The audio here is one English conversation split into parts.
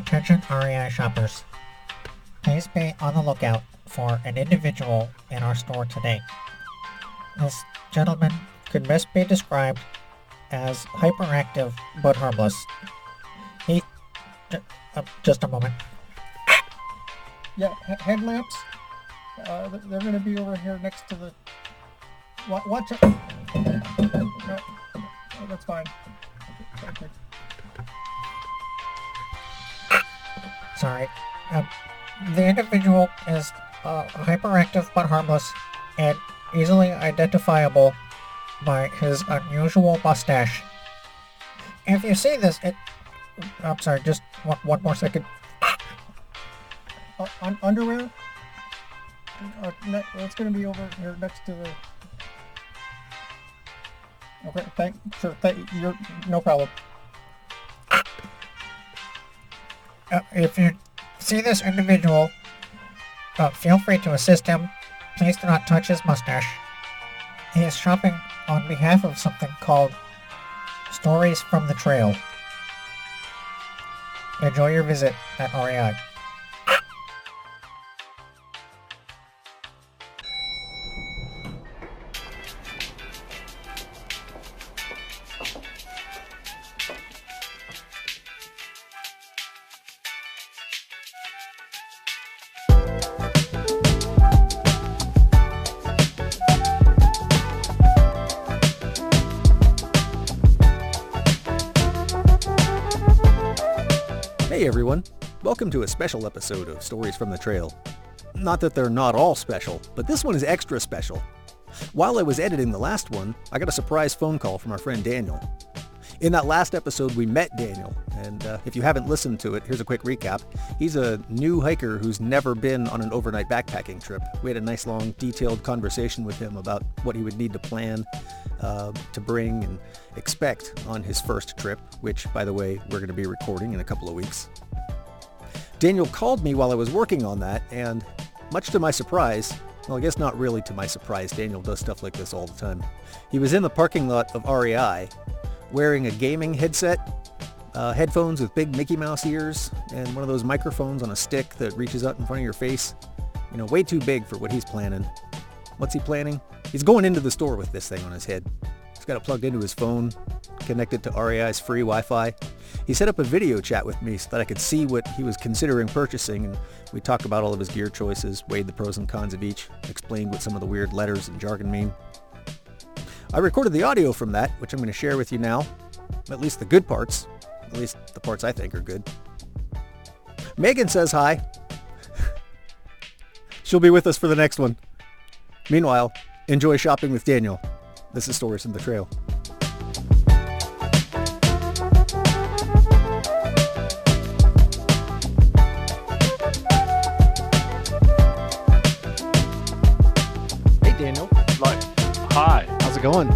Attention REI shoppers. Please be on the lookout for an individual in our store today. This gentleman could best be described as hyperactive but harmless. Just a moment. Yeah, headlamps. They're going to be over here next to the... Watch it. No, that's fine. Okay. Sorry. The individual is hyperactive but harmless and easily identifiable by his unusual mustache. If you see this, I'm sorry, just one more second. Underwear? That's going to be over here next to the... Okay, you're no problem. If you see this individual, feel free to assist him. Please do not touch his mustache. He is shopping on behalf of something called Stories from the Trail. Enjoy your visit at REI. Hey everyone, welcome to a special episode of Stories from the Trail. Not that they're not all special, but this one is extra special. While I was editing the last one, I got a surprise phone call from our friend Daniel. In that last episode we met Daniel, and if you haven't listened to it, here's a quick recap. He's a new hiker who's never been on an overnight backpacking trip. We had a nice long detailed conversation with him about what he would need to plan, to bring and expect on his first trip, which, by the way, we're going to be recording in a couple of weeks. Daniel called me while I was working on that, and much to my surprise, well, I guess not really to my surprise, Daniel does stuff like this all the time. He was in the parking lot of REI, wearing a gaming headset, headphones with big Mickey Mouse ears, and one of those microphones on a stick that reaches out in front of your face. You know, way too big for what he's planning. What's he planning? He's going into the store with this thing on his head. He's got it plugged into his phone, connected to REI's free Wi-Fi. He set up a video chat with me so that I could see what he was considering purchasing, and we talked about all of his gear choices, weighed the pros and cons of each, explained what some of the weird letters and jargon mean. I recorded the audio from that, which I'm going to share with you now. At least the good parts. At least the parts I think are good. Megan says hi. She'll be with us for the next one. Meanwhile, enjoy shopping with Daniel. This is Stories from the Trail. Hey Daniel. Hi. How's it going?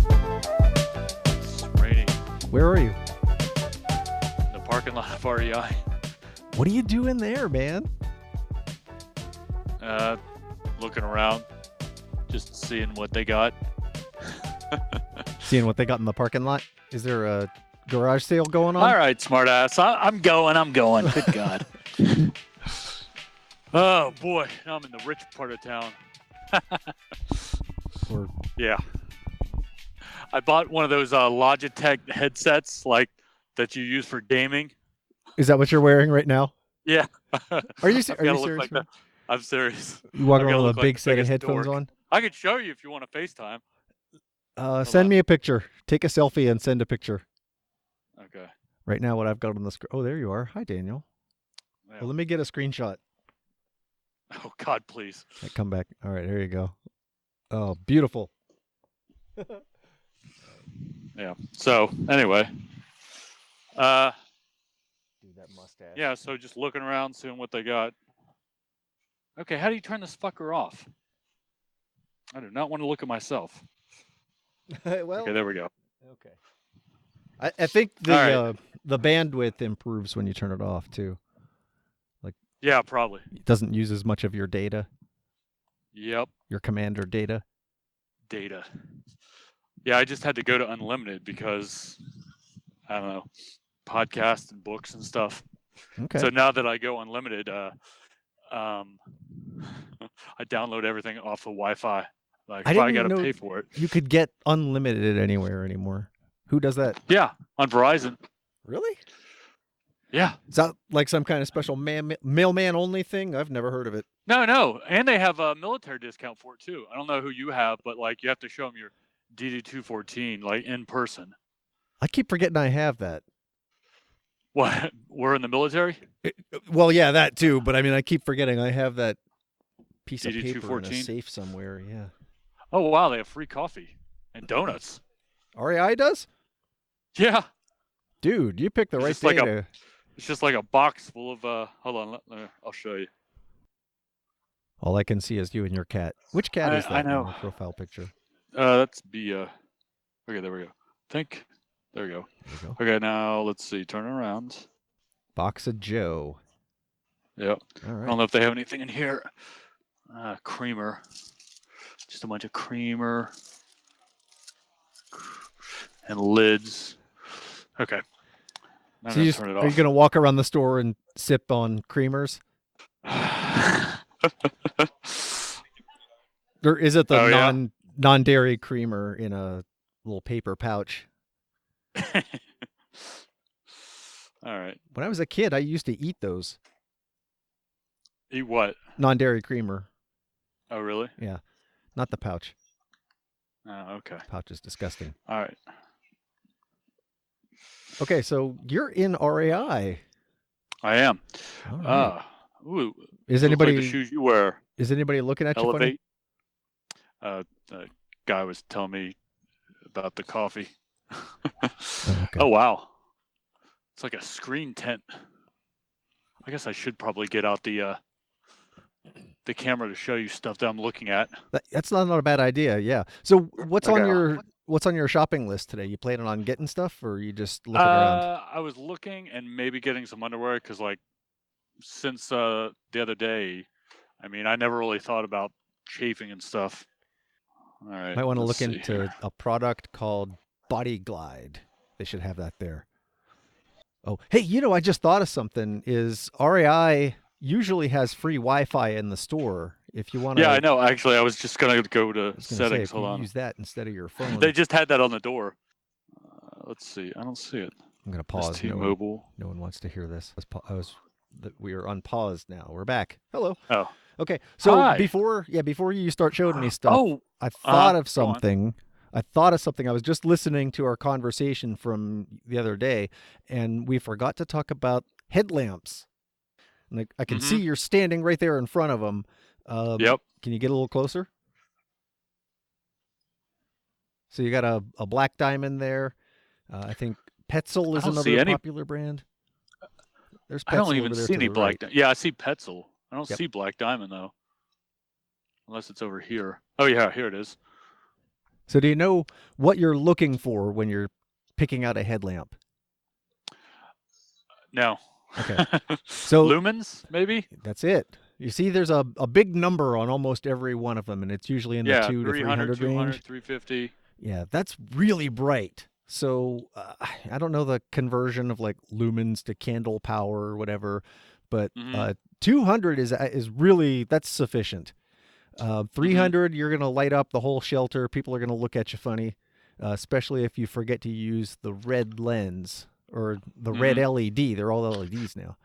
It's raining. Where are you? In the parking lot of REI. What are you doing there, man? Looking around. Just seeing what they got. Seeing what they got in the parking lot? Is there a garage sale going on? All right, smartass. I'm going. Good God. Oh, boy. Now I'm in the rich part of town. Yeah. I bought one of those Logitech headsets like that you use for gaming. Is that what you're wearing right now? Yeah. Are you serious? Like I'm serious. You walking I've around gotta with a look big like the set of biggest headphones dork. on? I could show you if you want to FaceTime. Send me a picture. Take a selfie and send a picture. Okay. Right now, what I've got on the screen. Oh, there you are. Hi, Daniel. Yeah. Well, let me get a screenshot. Oh, God, please. Come back. All right, there you go. Oh, beautiful. Yeah. So, anyway. Dude, that mustache. Yeah, so just looking around, seeing what they got. Okay, how do you turn this fucker off? I do not want to look at myself. Well, Okay, there we go. Okay. I think the All the bandwidth improves when you turn it off too. Yeah, probably. It doesn't use as much of your data, Yep, your commander data. data. Yeah, I just had to go to unlimited because, I don't know, podcasts and books and stuff. Okay. So now that I go unlimited, I download everything off the Wi-Fi. Like I if I didn't got to know pay for it. you could get unlimited anywhere anymore. Who does that? Yeah, on Verizon. Really? Yeah. Is that like some kind of special mailman only thing? I've never heard of it. No, and they have a military discount for it too. I don't know who you have, but like you have to show them your DD-214 like in person. I keep forgetting I have that. What? We're in the military? Well, yeah, that too. But I mean, I keep forgetting I have that piece of paper in a DD-214? safe somewhere. Yeah. Oh wow, they have free coffee and donuts. REI does? Yeah. Dude, you picked the It's right just day like to... It's just like a box full of hold on, I'll show you. All I can see is you and your cat. Which cat is that I know. in your profile picture? That's be okay, there we go. Think. There we go. There you go. Okay, now let's see. Turn around. Box of Joe. Yep. All I don't right. know if they have anything in here. Creamer. Just a bunch of creamer and lids. Okay. Now So turn it off. are you going to walk around the store and sip on creamers? Or is it the non-dairy creamer in a little paper pouch? All right. When I was a kid, I used to eat those. Eat what? Non-dairy creamer. Oh, really? Yeah. Not the pouch. Oh, okay. Pouch is disgusting. All right. Okay, so you're in REI. I am. All right. Ooh. Is Like anybody the shoes you wear? is anybody looking at Elevate. you funny? The guy was telling me about the coffee. Okay. Oh wow, it's like a screen tent. I guess I should probably get out the camera to show you stuff that I'm looking at. That's not a bad idea. Yeah. So what's on Okay. your shopping list today? You planning on getting stuff, or are you just looking around? I was looking and maybe getting some underwear because like since the other day, I mean I never really thought about chafing and stuff. All right. Might want to let's look see into here. a product called Body Glide. They should have that there. Oh, hey, I just thought of something. Is REI usually has free Wi-Fi in the store? If you want to, Yeah, I know. Actually, I was just gonna go to settings. If Hold you on. use that instead of your phone. They just had that on the door. Let's see. I don't see it. I'm gonna pause. T-Mobile. No one wants to hear this. We are on pause now. We're back. Hello. Oh. Okay. So Hi. before you start showing me stuff, I Uh-huh. thought of something. I was just listening to our conversation from the other day, and we forgot to talk about headlamps. And I can see you're standing right there in front of them. Yep. Can you get a little closer? So you got a black diamond there. I think Petzl is another popular brand. There's Petzl I don't even over there see to any the black right. diamond. Yeah, I see Petzl. I don't see black diamond though. Unless it's over here. Oh yeah, here it is. So do you know what you're looking for when you're picking out a headlamp? No. Okay. So lumens, maybe? That's it. You see, there's a big number on almost every one of them, and it's usually in the 200 to 300 range. 350. Yeah, that's really bright. So I don't know the conversion of like lumens to candle power or whatever, but 200 is really, that's sufficient. 300, you're going to light up the whole shelter. People are going to look at you funny, especially if you forget to use the red lens or the red LED. They're all LEDs now.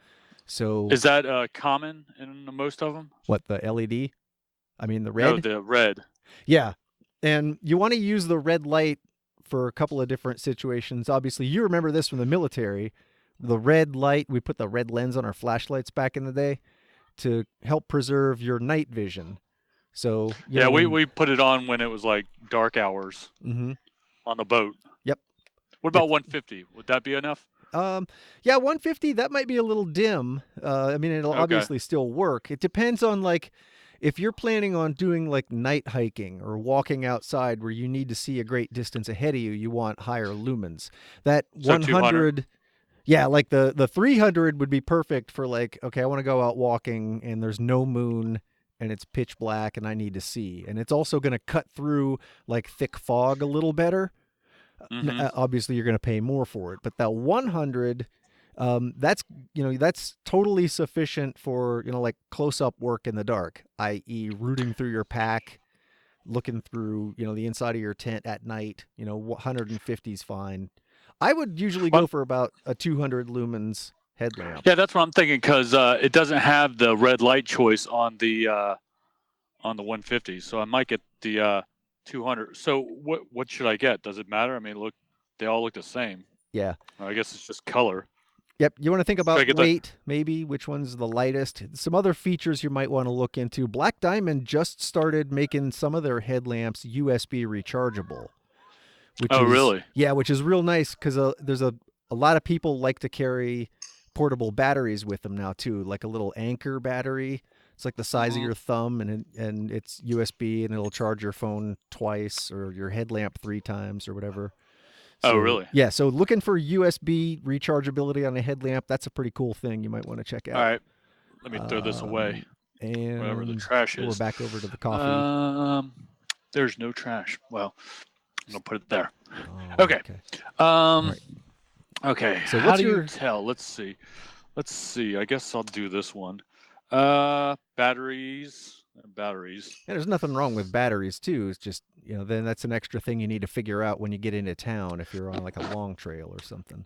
So is that common in most of them? What, the LED? I mean the red? No, the red. Yeah. And you want to use the red light for a couple of different situations. Obviously, you remember this from the military. The red light, we put the red lens on our flashlights back in the day to help preserve your night vision. So yeah, we put it on when it was like dark hours on the boat. Yep. What about 150? Would that be enough? Yeah, 150, that might be a little dim. I mean, it'll obviously still work. It depends on like, if you're planning on doing like night hiking or walking outside where you need to see a great distance ahead of you, you want higher lumens. That 100, yeah, like the 300 would be perfect for like, okay, I want to go out walking and there's no moon and it's pitch black and I need to see. And it's also going to cut through like thick fog a little better. Obviously, you're going to pay more for it. But that 100, That's that's totally sufficient for like close up work in the dark, i.e., rooting through your pack, looking through the inside of your tent at night. 150 is fine. I would usually go Well, for about a 200 lumens headlamp. yeah, that's what I'm thinking because it doesn't have the red light choice on the 150, so I might get the 200. So what should I get? Does it matter? I mean, look, they all look the same. Yeah. I guess it's just color. Yep. You want to think Should I about get weight, maybe which one's the lightest. Some other features you might want to look into. Black Diamond just started making some of their headlamps USB rechargeable, which Oh, is really? which is real nice because there's a lot of people like to carry portable batteries with them now too, like a little Anchor battery. It's like the size of your thumb, and it's USB, and it'll charge your phone twice or your headlamp 3 times or whatever. Oh, So really? yeah, so looking for USB rechargeability on a headlamp, that's a pretty cool thing you might want to check All out. right, let me throw this away. And Whatever the trash we're is. back over to the coffee. There's no trash. Well, I'm gonna put it there. Oh, Okay. right. Okay. So How what's do your- you tell? Let's see. I guess I'll do this one. Batteries. Yeah, there's nothing wrong with batteries too. It's just then that's an extra thing you need to figure out when you get into town if you're on like a long trail or something.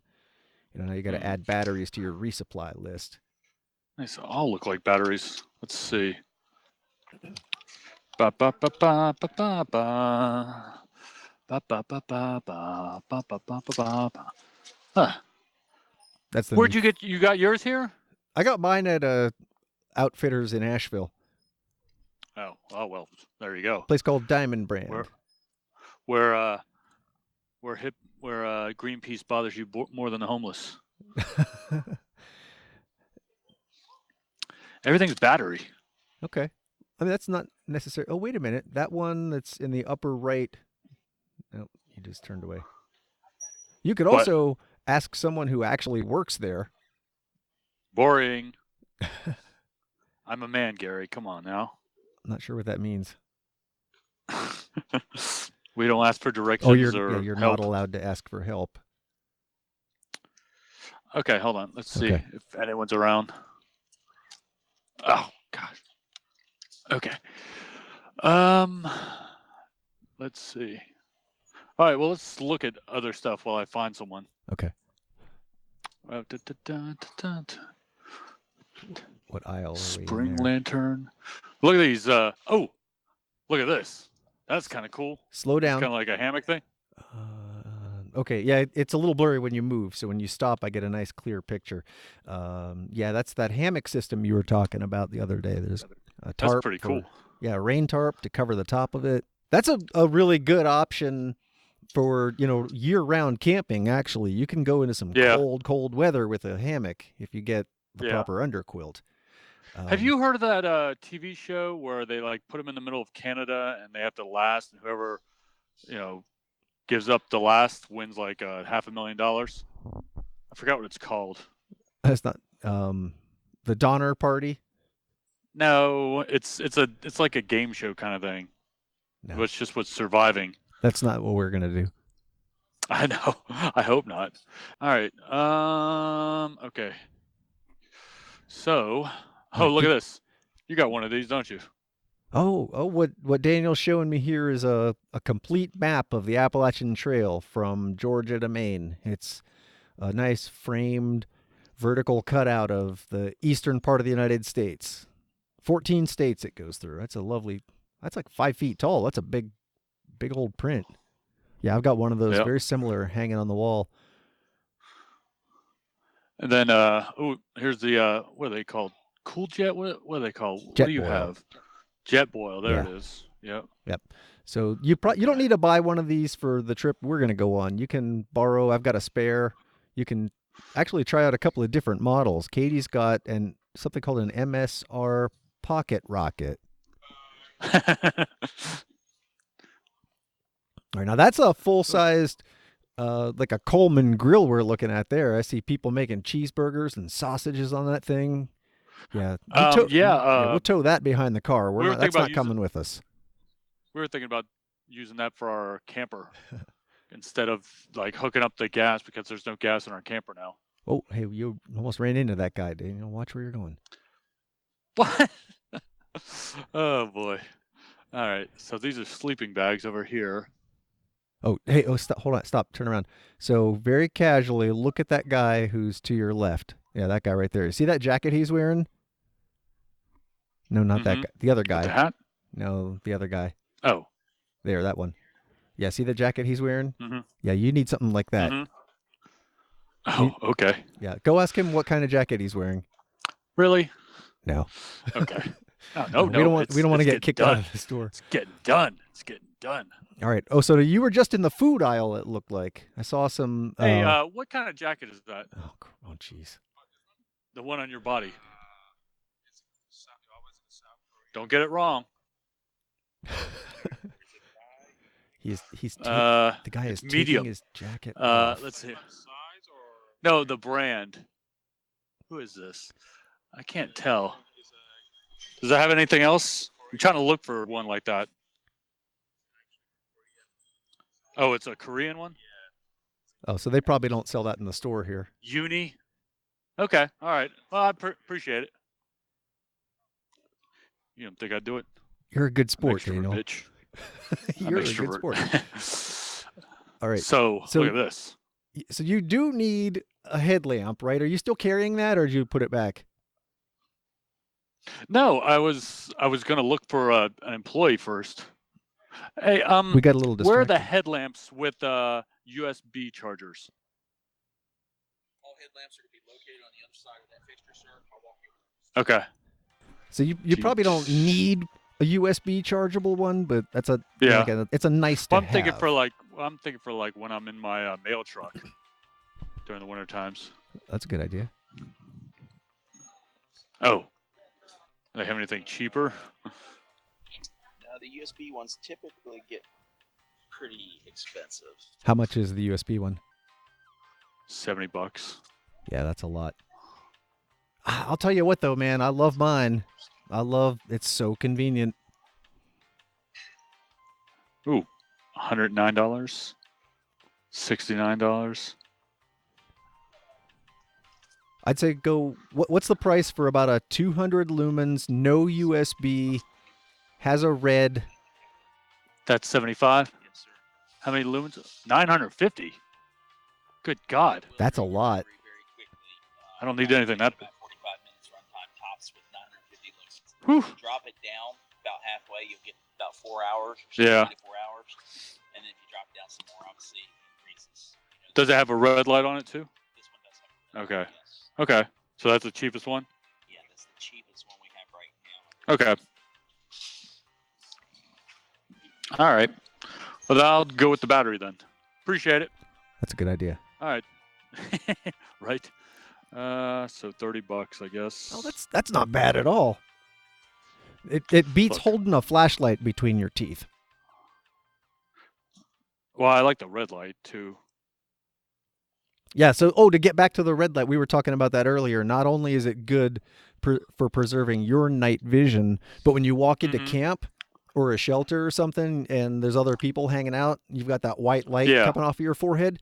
Now you got to add batteries to your resupply list. Nice. All look like batteries. Let's see. Ba ba ba ba ba ba ba. Ba ba ba ba ba ba ba ba ba ba. Huh. That's the Where'd you get? You got yours here? I got mine at Outfitters in Asheville. Oh well. There you go. A place called Diamond Brand. Where Greenpeace bothers you more than the homeless. Everything's battery. Okay. I mean, that's not necessary. Oh, wait a minute. That one that's in the upper right. No, you just turned away. You could also ask someone who actually works there. Boring. I'm a man, Gary. Come on now. I'm not sure what that means. We don't ask for directions you're help. not allowed to ask for help. Okay, hold on. Let's see if anyone's around. Oh gosh. Okay. Let's see. All right. Well, let's look at other stuff while I find someone. Okay. What aisle? Spring lantern. Look at these. Look at this. That's kind of cool. Slow down. It's kind of like a hammock thing. Okay, yeah, it's a little blurry when you move, so when you stop, I get a nice clear picture. That's that hammock system you were talking about the other day. There's a tarp. That's pretty cool. Yeah, rain tarp to cover the top of it. That's a really good option for year-round camping. Actually, you can go into some cold weather with a hammock if you get the proper underquilt. Have you heard of that TV show where they like put them in the middle of Canada and they have to last, and whoever gives up the last wins like $500,000? I forgot what it's called. That's not the Donner Party. No, it's like a game show kind of thing. No. It's just what's surviving. That's not what we're gonna do. I know. I hope not. All right. Okay. So, look at this. You got one of these, don't you? Oh, what Daniel's showing me here is a complete map of the Appalachian Trail from Georgia to Maine. It's a nice framed vertical cutout of the eastern part of the United States. 14 states it goes through. That's like 5 feet tall. That's a big old print. Yeah, I've got one of those very similar hanging on the wall. And then, here's the, what are they called? Cool Jet? What are they called? Jet what do you boil. have? Jet Boil. There it is. Yep. So you don't need to buy one of these for the trip we're going to go on. You can borrow. I've got a spare. You can actually try out a couple of different models. Katie's got something called an MSR pocket rocket. All right, now that's a full-sized, like a Coleman grill we're looking at there. I see people making cheeseburgers and sausages on that thing. Yeah, we'll tow that behind the car. That's not coming with us. We were thinking about using that for our camper instead of like hooking up the gas because there's no gas in our camper now. Oh, hey, you almost ran into that guy, Daniel. Watch where you're going. What? Oh boy. All right. So these are sleeping bags over here. Oh, hey, stop, hold on, stop, turn around. So very casually, look at that guy who's to your left. Yeah, that guy right there. See that jacket he's wearing? No, not that Mm-hmm. guy. The other With the guy. hat? No, the other guy. Oh. There, that one. Yeah, see the jacket he's wearing? Mm-hmm. Yeah, you need something like that. Mm-hmm. You, Oh, okay. yeah, go ask him what kind of jacket he's wearing. Really? No. Okay. No, No, we don't want It's to get getting kicked done. out of the store. It's getting done. It's getting done. All right. Oh, so you were just in the food aisle, it looked like. I saw some Hey, what kind of jacket is that? oh jeez. The one on your body. Don't get it wrong. The guy is it's medium. taking his jacket off. Let's see. No, the brand. Who is this? I can't tell. Does it have anything else? I'm trying to look for one like that. Oh, it's a Korean one? Oh, so they probably don't sell that in the store here. Uni? Okay, all right. Well, I appreciate it. You don't think I'd do it? You're a good sport, Daniel. Bitch. You're a good sport. All right. So look at this. So you do need a headlamp, right? Are you still carrying that, or did you put it back? No, I was gonna look for an employee first. Hey, we got a little distracted. where are the headlamps with USB chargers? All headlamps are going to be located on the other side of that fixture, sir. I'll walk you over. Okay. So you probably don't need a USB chargeable one, but that's it's a nice to I'm have. thinking for like when I'm in my mail truck during the winter times. That's a good idea. Oh, do they have anything cheaper? The USB ones typically get pretty expensive. How much is the USB one? $70. Yeah, that's a lot. I'll tell you what though, man, I love mine. It's so convenient. Ooh, $109, $69. I'd say go. What's the price for about a 200 lumens, no USB, has a red? That's 75. Yes, sir. How many lumens? 950. Good God. That's a lot. Very, very quickly. I don't need anything that big. About 45 minutes runtime tops with 950 lumens. Whew. If you drop it down about halfway, you'll get about 4 hours. Yeah. 3 to 4 hours. And then if you drop it down some more, obviously it increases. Does it have a red light on it too? This one does have a red Okay. light, yes. Okay. So that's the cheapest one? Yeah, that's the cheapest one we have right now. Okay. All right. Well, I'll go with the battery then. Appreciate it. That's a good idea. All right. Right. So $30, I guess. Oh, that's not bad at all. It beats Look. holding a flashlight between your teeth. Well, I like the red light too. Yeah, so to get back to the red light, we were talking about that earlier. Not only is it good for preserving your night vision, but when you walk into camp or a shelter or something and there's other people hanging out, you've got that white light coming off of your forehead.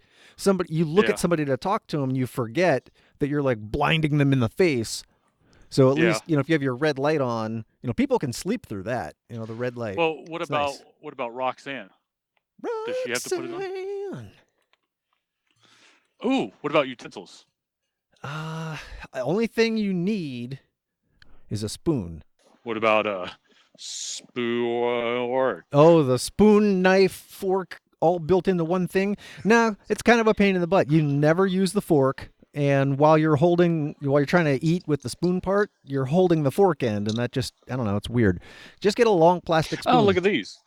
You look at somebody to talk to them, you forget that you're like blinding them in the face. So at least, if you have your red light on, people can sleep through that, the red light. Well, what about nice. what about Roxanne? Does she have to put it on? Ooh, what about utensils? The only thing you need is a spoon. What about a spoon? Oh, the spoon, knife, fork, all built into one thing? No, it's kind of a pain in the butt. You never use the fork, and while you're trying to eat with the spoon part, you're holding the fork end, and that just, I don't know, it's weird. Just get a long plastic spoon. Oh, look at these.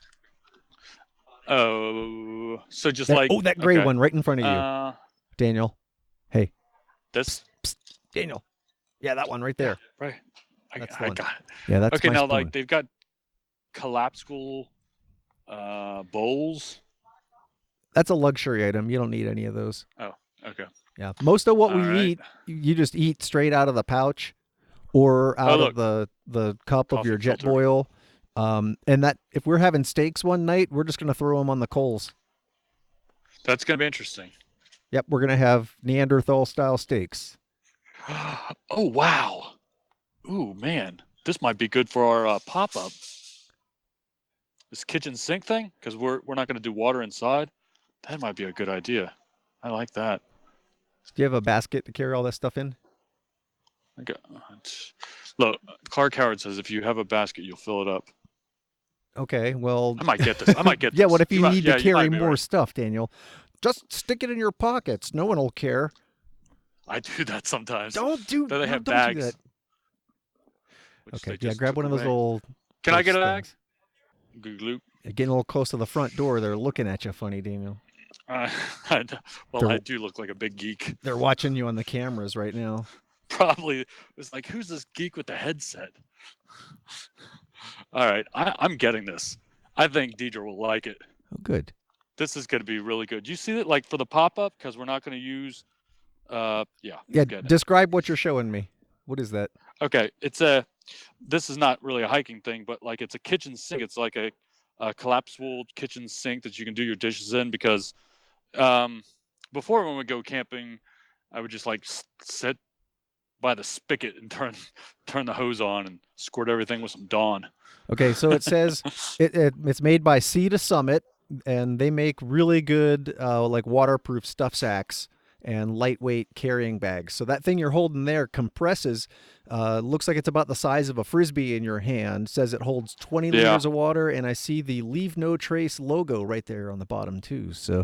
Oh, so just that gray one right in front of you. Daniel. Hey. This? Psst, Daniel. Yeah, that one right there. Right. That's I got it. Yeah, that's okay. my Now, spoon. they've got collapsible bowls. That's a luxury item. You don't need any of those. Oh, okay. Yeah, most of what we right. eat, you just eat straight out of the pouch or out of the cup of your jet boil. And that if we're having steaks one night, we're just going to throw them on the coals. That's going to be interesting. Yep, we're gonna have Neanderthal style steaks. Oh wow. Ooh man, this might be good for our pop-up. This kitchen sink thing, because we're not going to do water inside. That might be a good idea. I like that. Do you have a basket to carry all that stuff in? Okay. Look, Clark Howard says if you have a basket, you'll fill it up. Okay, well, I might get this. I might get yeah. this. What if you need to you carry might be more right. stuff, Daniel? Just stick it in your pockets. No one will care. I do that sometimes. Don't do. Then they No, have don't bags. do that. Which Okay, they yeah. just Grab took one of those away. little. Can I get a purse bag? things. Gloop. Getting a little close to the front door, they're looking at you funny, Daniel. Well, I do look like a big geek. They're watching you on the cameras right now. Probably it's like, who's this geek with the headset? All right, I'm getting this. I think Deidre will like it. Oh, good. This is going to be really good. You see that, like for the pop-up, because we're not going to use. Yeah. Yeah. Getting it. Describe what you're showing me. What is that? Okay, this is not really a hiking thing, but like it's a kitchen sink. It's like a collapsible kitchen sink that you can do your dishes in. Because before when we go camping, I would just like sit by the spigot and turn the hose on and squirt everything with some Dawn. Okay, so it says it's made by Sea to Summit, and they make really good like waterproof stuff sacks and lightweight carrying bags. So that thing you're holding there compresses. Looks like it's about the size of a frisbee in your hand. Says it holds 20 liters of water, and I see the Leave No Trace logo right there on the bottom too. So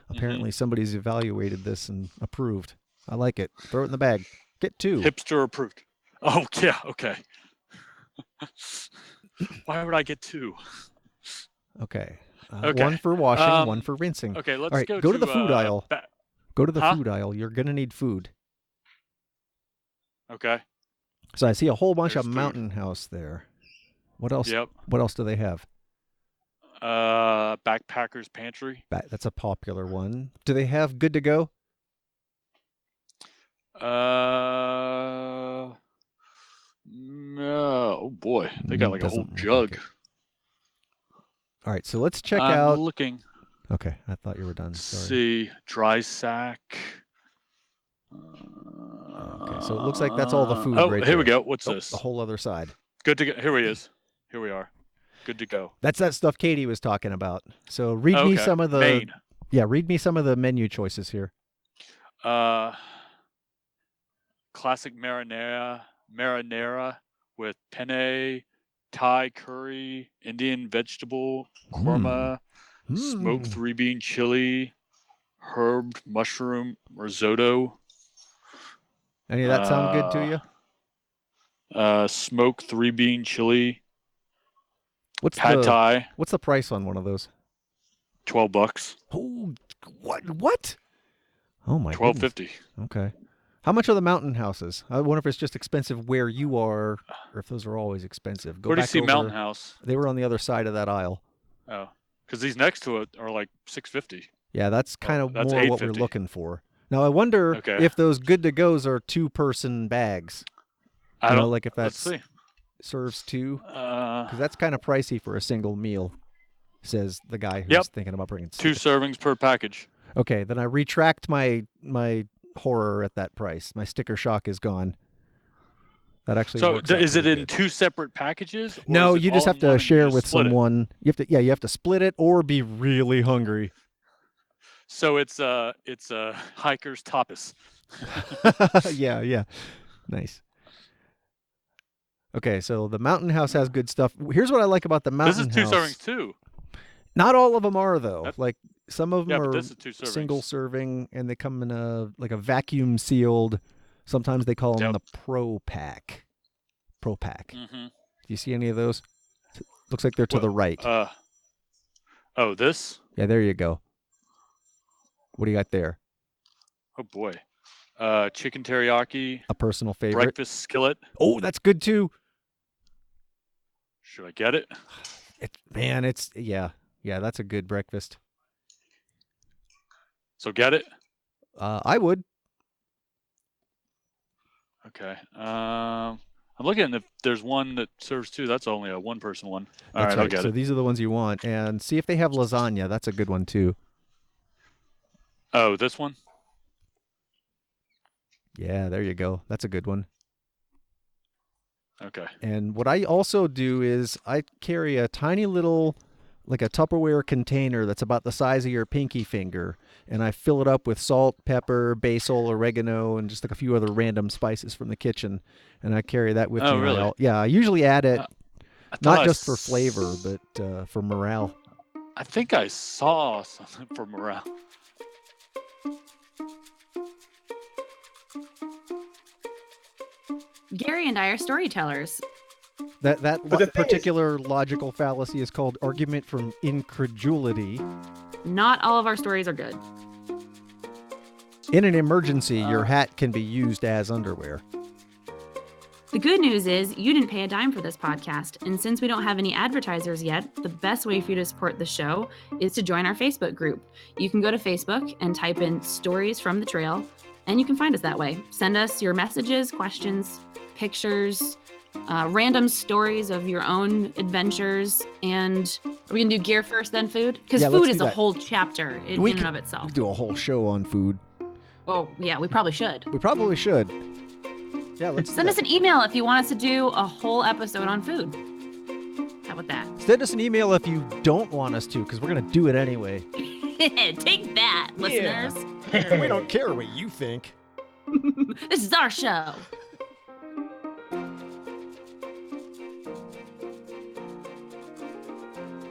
apparently somebody's evaluated this and approved. I like it. Throw it in the bag. Get two. Hipster approved. Oh yeah, okay. Why would I get two? Okay. Okay. One for washing, one for rinsing. Okay, let's All right, go to the food aisle. Go to the Huh? food aisle. You're going to need food. Okay. So I see a whole bunch There's of food. Mountain House there. What else? Yep. What else do they have? Backpackers Pantry. That's a popular one. Do they have Good to Go? No. Oh boy, they got like a whole Doesn't look jug. like it. All right, so let's check I'm out. looking. Okay, I thought you were done. Sorry. See, dry sack. Okay, so it looks like that's all the food Oh, right here we there. go. What's this? The whole other side. Good to go. Here he is. Here we are. Good to go. That's that stuff Katie was talking about. So read me some of the Maine. read me some of the menu choices here. Classic marinara with penne, Thai curry, Indian vegetable, korma, smoked 3-bean chili, herb mushroom risotto. Any of that sound good to you? Smoked 3-bean chili. What's Pad Thai. What's the price on one of those? $12. Oh, what? Oh my goodness. $12.50. Okay. How much are the Mountain Houses? I wonder if it's just expensive where you are, or if those are always expensive. Where do you see Mountain House? They were on the other side of that aisle. Oh, because these next to it are like $6.50. Yeah, that's kind of that's more what we're $8.50. looking for. Now I wonder if those Good to Goes are 2-person bags. I don't like if that let's see. Serves two, because that's kind of pricey for a single meal. Says the guy who's thinking about bringing 2 servings per package. Okay, then I retract my horror at that price. My sticker shock is gone. That actually works out is it in good. 2 separate packages? No, you just have to share with someone. You have to split it or be really hungry. So it's a hiker's tapas. yeah. Nice. Okay, so the Mountain House has good stuff. Here's what I like about the Mountain House. This is 2 servings too. Not all of them are though. Like some of them are this is 2 servings. Single serving, and they come in a vacuum sealed. Sometimes they call them the Pro Pack. Pro Pack. Mm-hmm. Do you see any of those? Looks like they're to the right. Oh, this? Yeah, there you go. What do you got there? Oh boy. Chicken teriyaki. A personal favorite. Breakfast skillet. Oh, that's good too. Should I get it? Yeah, that's a good breakfast. So get it? I would. Okay. I'm looking if there's one that serves 2. That's only a 1-person one. All right, right. I'll get it. So these are the ones you want, and see if they have lasagna. That's a good one too. Oh, this one? Yeah, there you go. That's a good one. Okay. And what I also do is I carry a tiny little, like a Tupperware container that's about the size of your pinky finger, and I fill it up with salt, pepper, basil, oregano, and just like a few other random spices from the kitchen, and I carry that with Oh, me. And really? I usually add it Uh, I thought not I just for flavor, s- but for morale. I think I saw something for morale. Gary and I are storytellers. That But the thing is- particular logical fallacy is called argument from incredulity. Not all of our stories are good. In an emergency, your hat can be used as underwear. The good news is you didn't pay a dime for this podcast, and since we don't have any advertisers yet, the best way for you to support the show is to join our Facebook group. You can go to Facebook and type in Stories from the Trail, and you can find us that way. Send us your messages, questions, pictures, random stories of your own adventures, and are we gonna do gear first, then food? Because Yeah, let's food do is a that. whole chapter in and of We itself. could do a whole show on food. Oh, yeah, we probably should. We probably should. Yeah, let's Send us an email if you want us to do a whole episode on food. How about that? Send us an email if you don't want us to, because we're going to do it anyway. Take that, listeners. We don't care what you think. This is our show.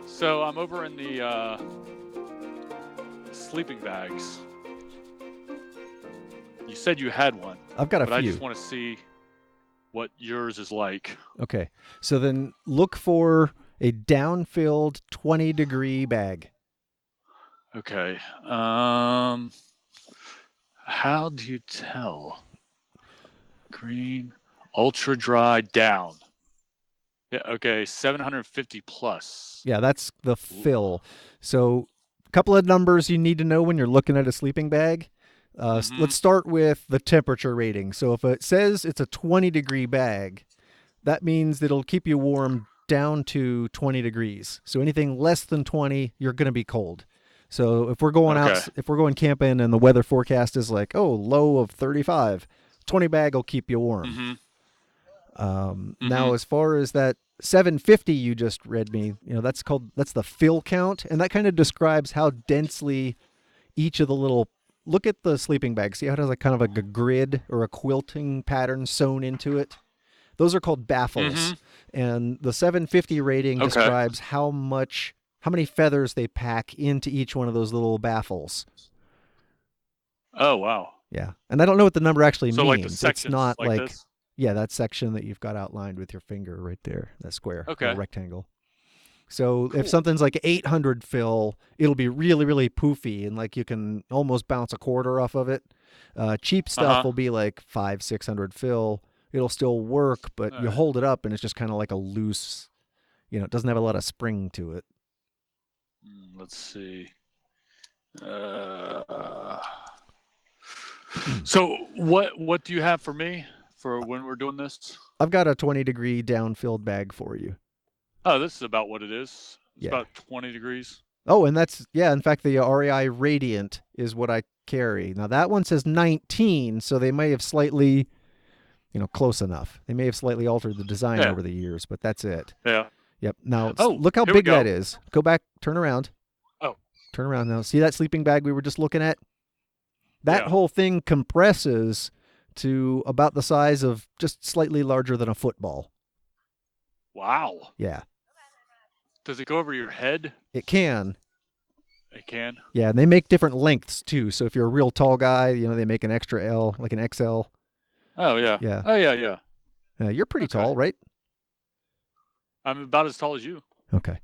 So I'm over in the sleeping bags. You said you had one, I've got a but I few. just want to see what yours is like. Okay, so then look for a down-filled 20-degree bag. Okay. How do you tell? Green, ultra dry, down. Yeah. Okay. 750 plus. Yeah, that's the fill. So a couple of numbers you need to know when you're looking at a sleeping bag. Let's start with the temperature rating. So if it says it's a 20-degree bag, that means that it'll keep you warm down to 20 degrees. So anything less than 20, you're going to be cold. So if we're going out, if we're going camping and the weather forecast is like, oh, low of 35, 20 bag will keep you warm. Now, as far as that 750 you just read me, that's the fill count, and that kind of describes how densely each of the little. Look at the sleeping bag. See how it has kind of like a grid or a quilting pattern sewn into it? Those are called baffles. And the 750 rating describes how many feathers they pack into each one of those little baffles. Oh, wow. Yeah. And I don't know what the number actually So means. like the sections, it's not like this? Yeah, that section that you've got outlined with your finger right there, that square, Okay. rectangle. So if something's like 800 fill, it'll be really, really poofy, and like you can almost bounce a quarter off of it. Cheap stuff will be like 500-600 fill. It'll still work, but you hold it up and it's just kind of like a loose, it doesn't have a lot of spring to it. Let's see. So what do you have for me for when we're doing this? I've got a 20-degree down-filled bag for you. Oh, this is about what it is. It's Yeah. about 20 degrees. Oh, and in fact, the REI Radiant is what I carry. Now, that one says 19, so they may have slightly, close enough. They may have slightly altered the design over the years, but that's it. Yeah. Yep. Now, Oh, look how here we big go. that is. Go back, turn around. Oh. Turn around now. See that sleeping bag we were just looking at? That Yeah. whole thing compresses to about the size of just slightly larger than a football. Wow. Yeah. Does it go over your head? It can. It can. Yeah, and they make different lengths too. So if you're a real tall guy, they make an extra L, like an XL. Oh, yeah. Yeah. Oh, yeah. You're pretty Okay. tall, right? I'm about as tall as you. Okay.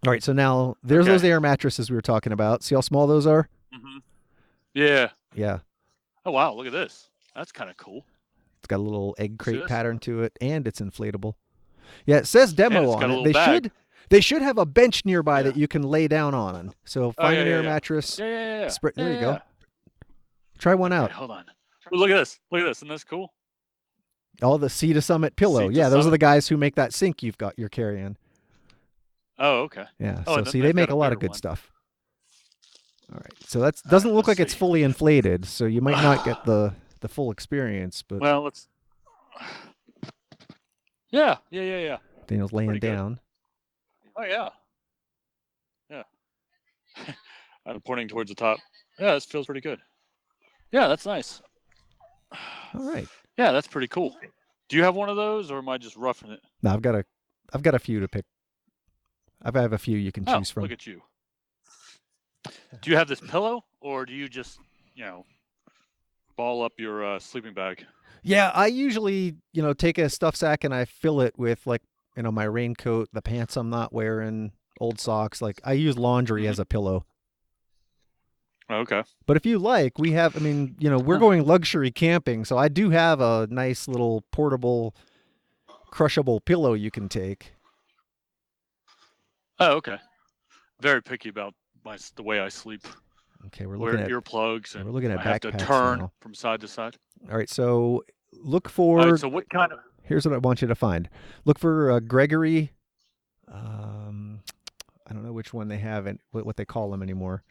All right, so now there's those air mattresses we were talking about. See how small those are? Yeah. Yeah. Oh, wow. Look at this. That's kind of cool. It's got a little egg crate this? pattern to it, and it's inflatable. Yeah, it says demo it's got on a it. little bag. They should have a bench nearby that you can lay down on. So find an air mattress. Yeah. There you go. Try one out. Okay, hold on. Well, look at this. Isn't this cool? Oh, the Sea to Summit pillow. Sea to Yeah, those are Summit. the guys who make that sink you're carrying. Oh, okay. Yeah. Oh, So and see, then they they've make got a a lot of bigger good one. stuff. All right. So that doesn't look let's like it's see. fully inflated, so you might not get the the full experience, but Well, let's. Yeah. Daniel's laying Pretty good. down. Oh yeah. I'm pointing towards the top. Yeah, this feels pretty good. Yeah, that's nice. All right. Yeah, that's pretty cool. Do you have one of those, or am I just roughing it? No, I've got a few to pick. I have a few you can choose from. Look at you. Do you have this pillow, or do you just, ball up your sleeping bag? Yeah, I usually, take a stuff sack and I fill it with my raincoat, the pants I'm not wearing, old socks. Like I use laundry as a pillow. Okay. But if you like, we have, we're going luxury camping, so I do have a nice little portable, crushable pillow you can take. Oh, okay. Very picky about the way I sleep. Okay, we're Wear looking at earplugs, and we're looking at I have to backpacks turn now. from side to side. All right, so look for. All right, so what kind of? Here's what I want you to find. Look for Gregory. I don't know which one they have and what they call them anymore.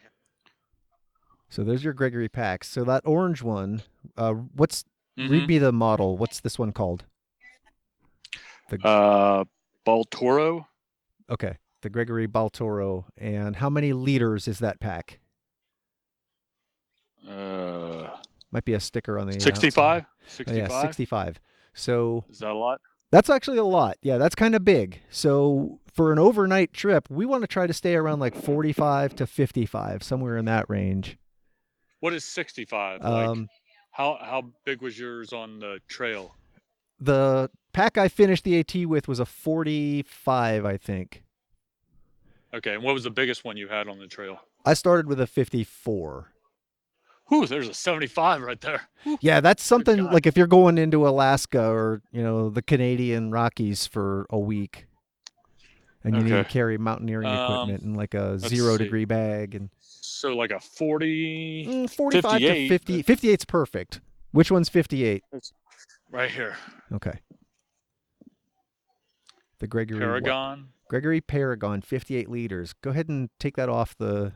So there's your Gregory packs. So that orange one, read me the model. What's this one called? Baltoro. Okay, the Gregory Baltoro. And how many liters is that pack? Might be a sticker on the 65. 65. Oh, yeah, 65. So is that a lot? That's actually a lot. Yeah, that's kind of big. So for an overnight trip, we want to try to stay around like 45 to 55, somewhere in that range. What is 65? How big was yours on the trail? The pack I finished the AT with was a 45, I think. Okay, and what was the biggest one you had on the trail? I started with a 54. Whew, there's a 75 right there. Yeah, that's something like if you're going into Alaska or, the Canadian Rockies for a week and you need to carry mountaineering equipment and like a 0-degree bag. And so like a 40, 45 58. to 50. 58's perfect. Which one's 58? Right here. Okay. The Gregory Paragon. Gregory Paragon, 58 liters. Go ahead and take that off the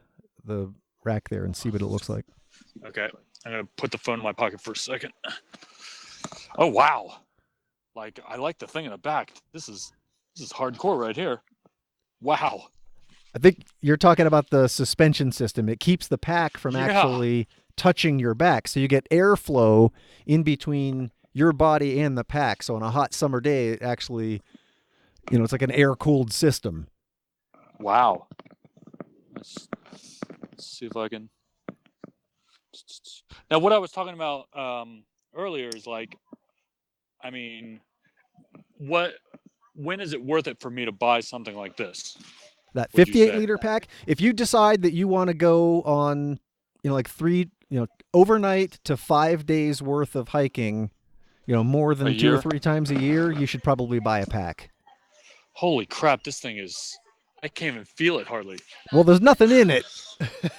rack there and see what it looks like. Okay. I'm going to put the phone in my pocket for a second. Oh, wow. I like the thing in the back. This is hardcore right here. Wow. I think you're talking about the suspension system. It keeps the pack from actually touching your back. So you get airflow in between your body and the pack. So on a hot summer day, it actually, it's like an air-cooled system. Wow. Let's see if I can. Now, what I was talking about earlier is when is it worth it for me to buy something like this? That 58-liter pack, if you decide that you want to go on, overnight to 5 days worth of hiking, more than 2 or 3 times a year, you should probably buy a pack. Holy crap, this thing is... I can't even feel it hardly. Well, there's nothing in it.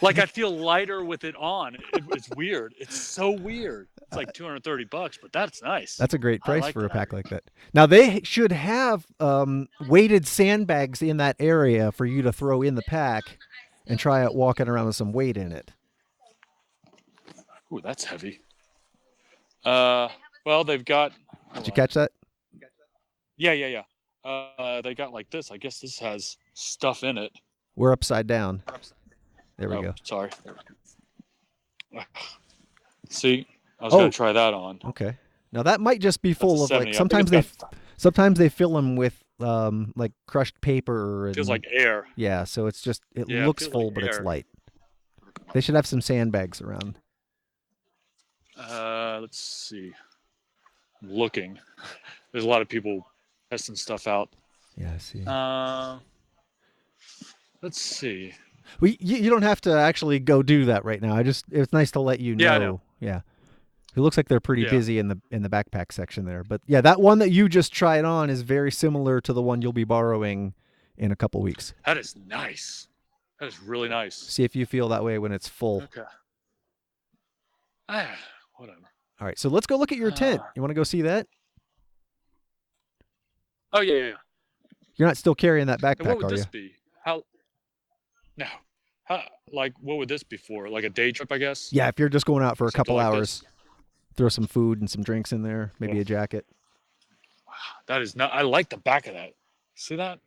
I feel lighter with it on. It's weird. It's so weird. It's like $230, but that's nice. That's a great price for a pack like that. Now, they should have weighted sandbags in that area for you to throw in the pack and try out walking around with some weight in it. Ooh, that's heavy. Well, they've got... Did you catch that? Yeah. They got like this. I guess this has stuff in it. We're upside down. There we go. Sorry. See, I was gonna try that on. Okay. Now that might just be full of 70. sometimes they fill them with crushed paper. Feels like air. Yeah, so it's just it looks full, but it's light. They should have some sandbags around. Let's see. I'm looking. There's a lot of people testing stuff out. Yeah, I see. Let's see. Well, you don't have to actually go do that right now. It's nice to let you know. Yeah, I know. Yeah. It looks like they're pretty busy in the backpack section there. But yeah, that one that you just tried on is very similar to the one you'll be borrowing in a couple weeks. That is nice. That is really nice. See if you feel that way when it's full. Okay. Whatever. All right, so let's go look at your tent. You want to go see that? Oh, yeah. You're not still carrying that backpack, what would are this you? be? What would this be for? Like a day trip, I guess? Yeah, if you're just going out for a couple hours. throw some food and some drinks in there, maybe a jacket. That is not. I like the back of that. See that?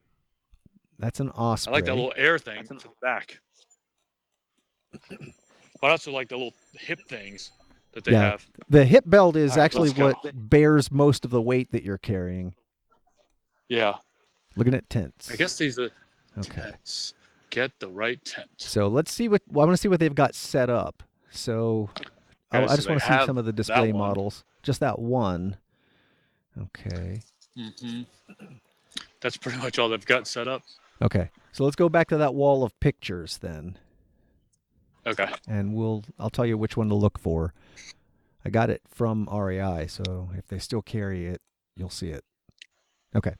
That's an osprey. I like that little air thing to the back. But I also like the little hip things that they have. The hip belt is All right, actually let's go. what bears most of the weight that you're carrying. Yeah. Looking at tents. I guess these are Okay. tents. Get the right tent. So let's see what. Well, I want to see what they've got set up. So Okay, I just so want to they see have some of the that display one. models. Just that one. Okay. Mm-hmm. That's pretty much all they've got set up. Okay. So let's go back to that wall of pictures then. Okay. And I'll tell you which one to look for. I got it from REI, so if they still carry it, you'll see it. Okay.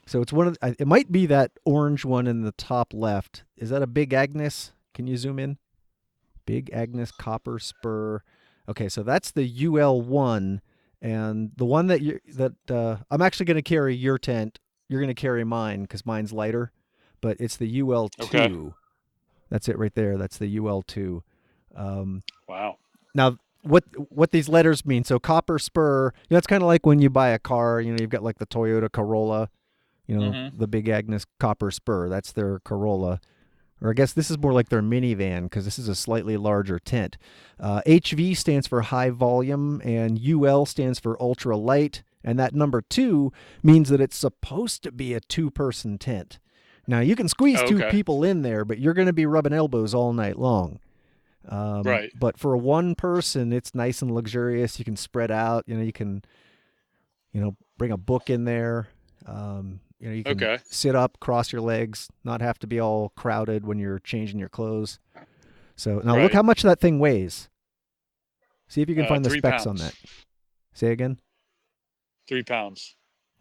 So it's one of it might be that orange one in the top left. Is that a Big Agnes? Can you zoom in? Big Agnes copper spur. Okay, so that's the UL1, and the one that I'm actually going to carry your tent. You're going to carry mine because mine's lighter, but it's the UL2. Okay. That's it right there. That's the UL2. Wow. Now, what these letters mean? So copper spur. It's kind of like when you buy a car. You've got like the Toyota Corolla. The Big Agnes copper spur. That's their Corolla. Or I guess this is more like their minivan because this is a slightly larger tent. HV stands for high volume, and UL stands for ultra light. And that number 2 means that it's supposed to be a 2-person tent. Now, you can squeeze 2 people in there, but you're going to be rubbing elbows all night long. Right. But for one person, it's nice and luxurious. You can spread out. You can, bring a book in there. You can sit up, cross your legs, not have to be all crowded when you're changing your clothes. So now look how much that thing weighs. See if you can find the 3 specs pounds. on that. Say again. 3 pounds.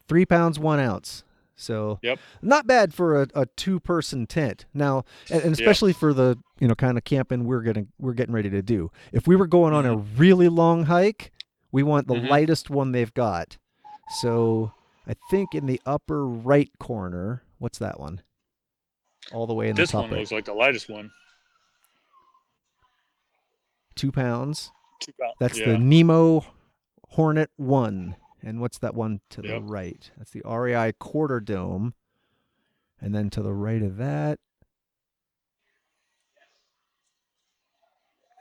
3 pounds, 1 ounce. So not bad for a 2-person tent. Now, and especially for the kind of camping we're getting ready to do. If we were going on a really long hike, we want the lightest one they've got. So I think in the upper right corner, what's that one? All the way in the top right. This one looks like the lightest one. 2 pounds. 2 pounds. That's the Nemo Hornet 1. And what's that one to the right? That's the REI Quarter Dome. And then to the right of that.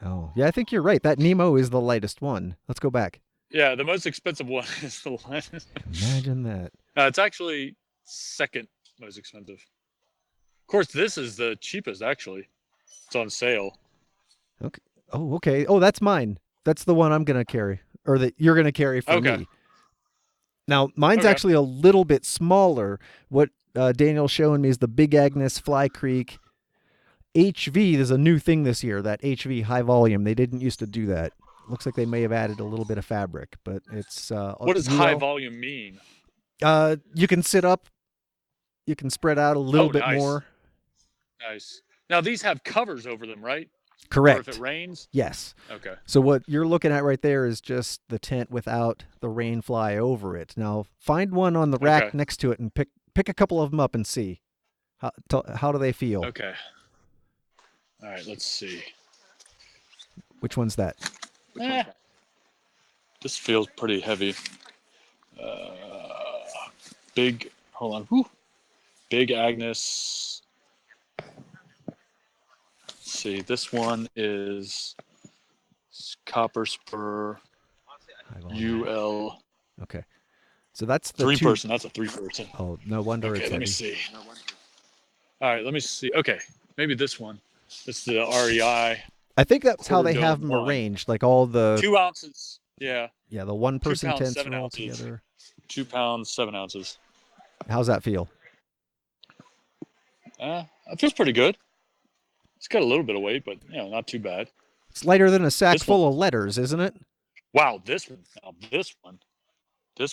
Oh, yeah, I think you're right. That Nemo is the lightest one. Let's go back. Yeah, the most expensive one is the lightest. Imagine that. It's actually second most expensive. Of course, this is the cheapest, actually. It's on sale. Okay. Oh, okay. Oh, that's mine. That's the one I'm going to carry. Or that you're going to carry for me. Now, mine's actually a little bit smaller. What Daniel's showing me is the Big Agnes Fly Creek HV. There's a new thing this year, that HV high volume. They didn't used to do that. Looks like they may have added a little bit of fabric, but it's... what does high volume mean? You can sit up. You can spread out a little bit more. Nice. Now, these have covers over them, right? Correct. Or if it rains? Yes. Okay. So what you're looking at right there is just the tent without the rain fly over it. Now, find one on the rack next to it and pick a couple of them up and see. How do they feel? Okay. All right, let's see. Which one's that? This feels pretty heavy. Hold on. Whew. Big Agnes. Let's see. This one is Copper Spur UL. Okay. So that's the 3-person. That's a 3-person. Oh, no wonder it's heavy. Let me see. All right, let me see. Okay, maybe this one. This is the REI. I think that's how they have them arranged, like all the 2 ounces. Yeah. Yeah, the 1-person tents are all together. 2 pounds, 7 ounces. How's that feel? It feels pretty good. It's got a little bit of weight, but not too bad. It's lighter than a sack full of letters, isn't it? Wow, this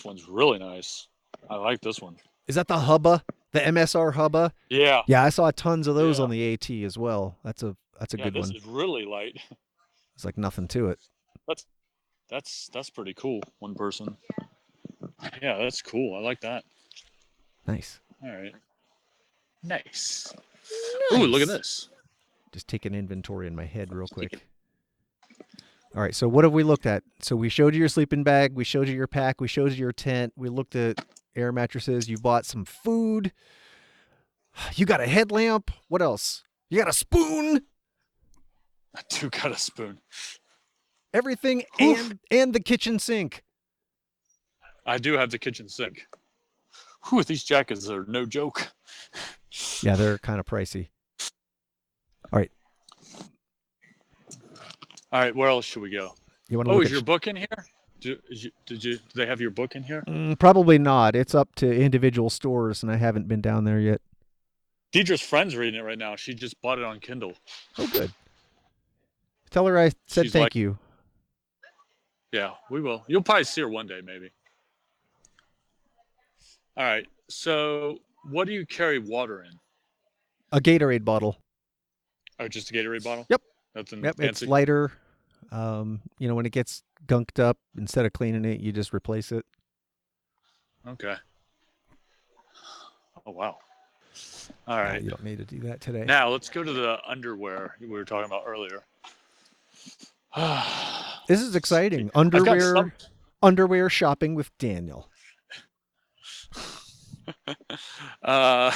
one's really nice. I like this one. Is that the Hubba? The MSR Hubba? Yeah. Yeah, I saw tons of those on the AT as well. That's a good one. This is really light. It's like nothing to it. That's pretty cool. 1 person. Yeah, that's cool. I like that. Nice. All right. Nice. Ooh, look at this. Just take an inventory in my head real quick. All right, so what have we looked at? So we showed you your sleeping bag, we showed you your pack, we showed you your tent, we looked at air mattresses, you bought some food, you got a headlamp. What else? You got a spoon, I do got a spoon. everything, Oof. and the kitchen sink. I do have the kitchen sink. Whew, these jackets are no joke. Yeah, they're kind of pricey. All right. All right, where else should we go? You want to Oh, look is at your book in here? Do they have your book in here? Probably not. It's up to individual stores, and I haven't been down there yet. Deidre's friend's reading it right now. She just bought it on Kindle. Oh, good. Tell her I said She's thank like- you. Yeah, we will. You'll probably see her one day, maybe. All right. So, what do you carry water in? A Gatorade bottle. Oh, just a Gatorade bottle? Yep. Nothing Yep, fancy? it's lighter. When it gets gunked up, instead of cleaning it, you just replace it. Okay. Oh, wow. All right. You don't need to do that today. Now, let's go to the underwear we were talking about earlier. This is exciting. I've got Underwear shopping with Daniel. I'm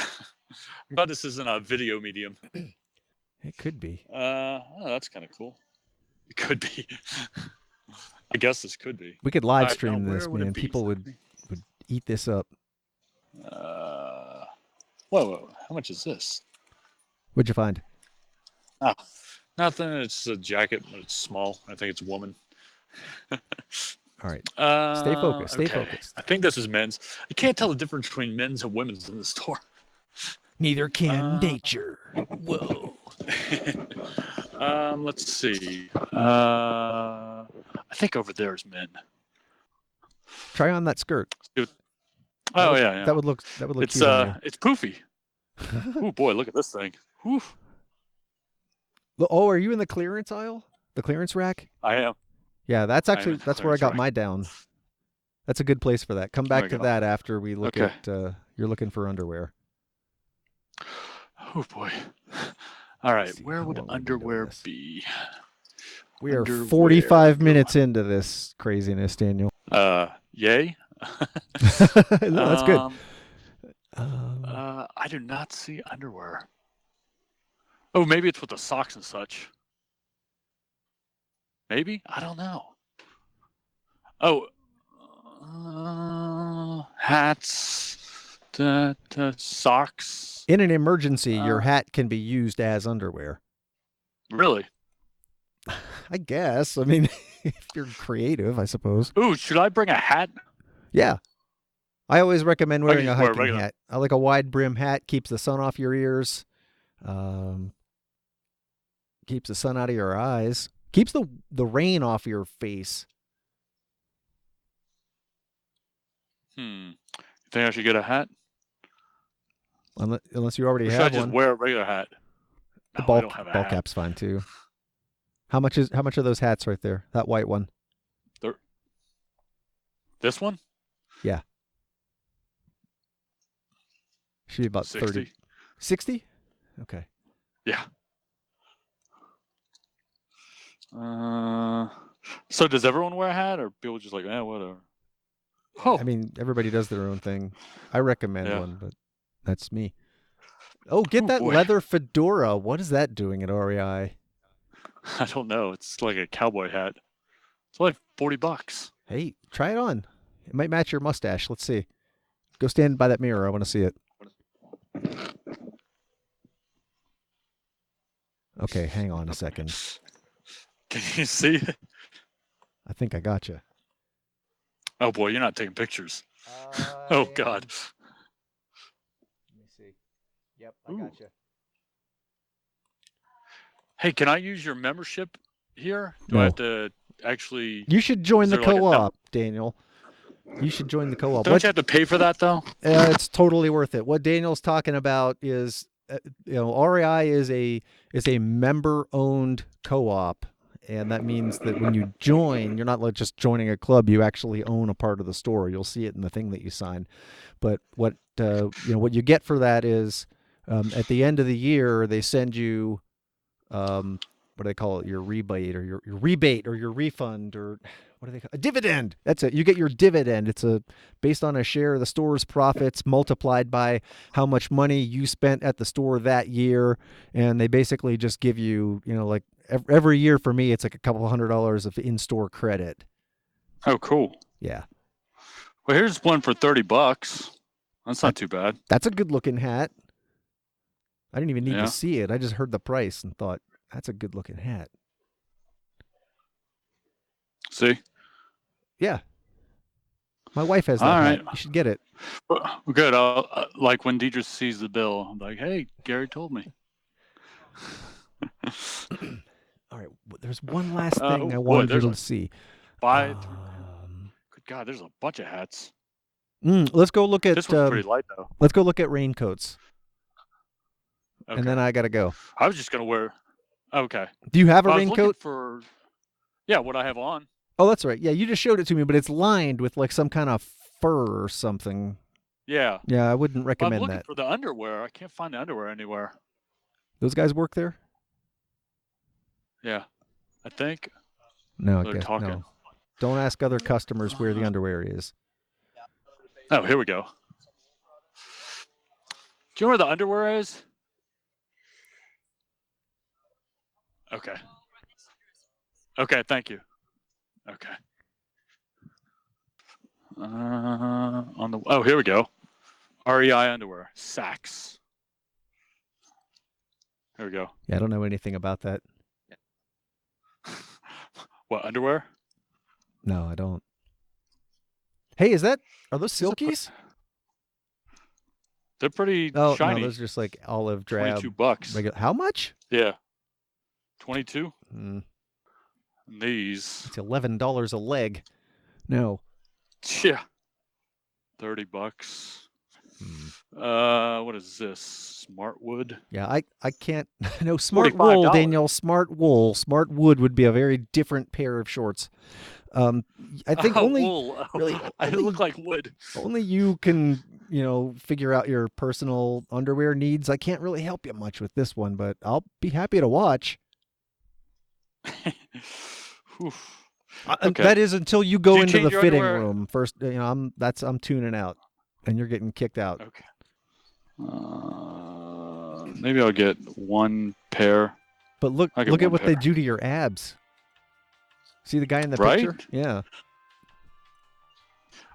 glad this isn't a video medium. It could be. That's kind of cool. It could be. I guess this could be. We could live All right, stream now, this, where would it man. be? People would eat this up. Whoa, how much is this? What'd you find? Oh, nothing. It's a jacket, but it's small. I think it's a woman. All right. Stay focused. Stay okay. focused. I think this is men's. I can't tell the difference between men's and women's in the store. Neither can nature. Whoa. Let's see. I think over there is men. Try on that skirt. Oh yeah. That would look It's cute on you. it's poofy. Oh boy, look at this thing. Whew. Oh, are you in the clearance aisle? The clearance rack? I am. Yeah, that's in actually the that's where I clearance got rack. my down. That's a good place for that. Come back we to go. that after we look Okay. at you're looking for underwear. Oh boy. All right, see, where how would long have we been doing underwear this? be? We are Underwear. 45 minutes into this craziness, Daniel. Yay. No, that's good. I do not see underwear. Oh, maybe it's with the socks and such. Maybe? I don't know. Oh, hats, the socks. In an emergency, your hat can be used as underwear. Really? I guess. I mean, if you're creative, I suppose. Ooh, should I bring a hat? Yeah. I always recommend wearing just a wear a hiking regular- hat. I like a wide brim hat. Keeps the sun off your ears. Keeps the sun out of your eyes. Keeps the rain off your face. You think I should get a hat? Unless you already Or should I have just one. wear a regular hat? The No, I ball, don't have a ball hat. cap's fine too. How much are those hats right there? That white one. This one? Yeah. Should be about 60. 30. 60? Okay. Yeah. So does everyone wear a hat, or people just like, whatever? Oh, I mean, everybody does their own thing. I recommend Yeah. one, but that's me. Oh, get Oh, that boy. leather fedora. What is that doing at REI? I don't know. It's like a cowboy hat. It's like $40. Hey, try it on. It might match your mustache. Let's see. Go stand by that mirror. I want to see it. Okay, hang on a second. Can you see it? I think I got you. Oh boy, you're not taking pictures. Oh God. Let me see. Yep, I got Ooh. you. Hey, can I use your membership here? Do No. I have to actually? You should join Is the there like a co-op, Daniel. You should join the co-op. Don't you have to pay for that though? It's totally worth it. What Daniel's talking about is, REI is a member-owned co-op, and that means that when you join, you're not like just joining a club. You actually own a part of the store. You'll see it in the thing that you sign. But what you get for that is, at the end of the year, they send you what do they call it? Your rebate or your rebate or your refund or what do they call a dividend? That's it. You get your dividend. It's based on a share of the store's profits multiplied by how much money you spent at the store that year, and they basically just give you, like every year for me, it's like a couple $100 of in-store credit. Oh, cool. Yeah. Well, here's one for $30. That's not too bad. That's a good-looking hat. I didn't even need Yeah. to see it. I just heard the price and thought, that's a good-looking hat. See? Yeah. My wife has that All hat. right. You should get it. Well, good. I'll, like when Deidre sees the bill, I'm like, hey, Gary told me. All right. There's one last thing I boy, wanted you there's to a- see. Buy it. Good God, there's a bunch of hats. Let's go look at This one's pretty light, though. let's go look at raincoats. Okay. And then I got to go. I was just going to wear. Okay. Do you have a I was looking raincoat? for. Yeah, what I have on. Oh, that's right. Yeah, you just showed it to me, but it's lined with like some kind of fur or something. Yeah. Yeah, I wouldn't I'm recommend looking that. for the underwear. I can't find the underwear anywhere. Those guys work there? Yeah. I think. No, I They're guess talking. no. Don't ask other customers where the underwear is. Oh, here we go. Do you know where the underwear is? Okay. Okay, thank you. Okay. Here we go. REI underwear. Saks. Here we go. Yeah, I don't know anything about that. What, underwear? No, I don't. Hey, are those silkies? They're pretty Oh, shiny. no, those are just like olive drab. $22. How much? Yeah. 22. Mm, These. it's $11 a leg. No. Yeah. $30. What is this? Smartwood. Yeah, I can't. No, smart $45. wool, Daniel. Smart wool. Smart wood would be a very different pair of shorts. I think only wool. really I look like wood. only you can, figure out your personal underwear needs. I can't really help you much with this one, but I'll be happy to watch. Okay. That is until you go Do you into the change your fitting underwear? room first. I'm tuning out, and you're getting kicked out. Okay. Maybe I'll get one pair. But look I'll get at one what they pair. do to your abs. See the guy in the Right? picture? Yeah.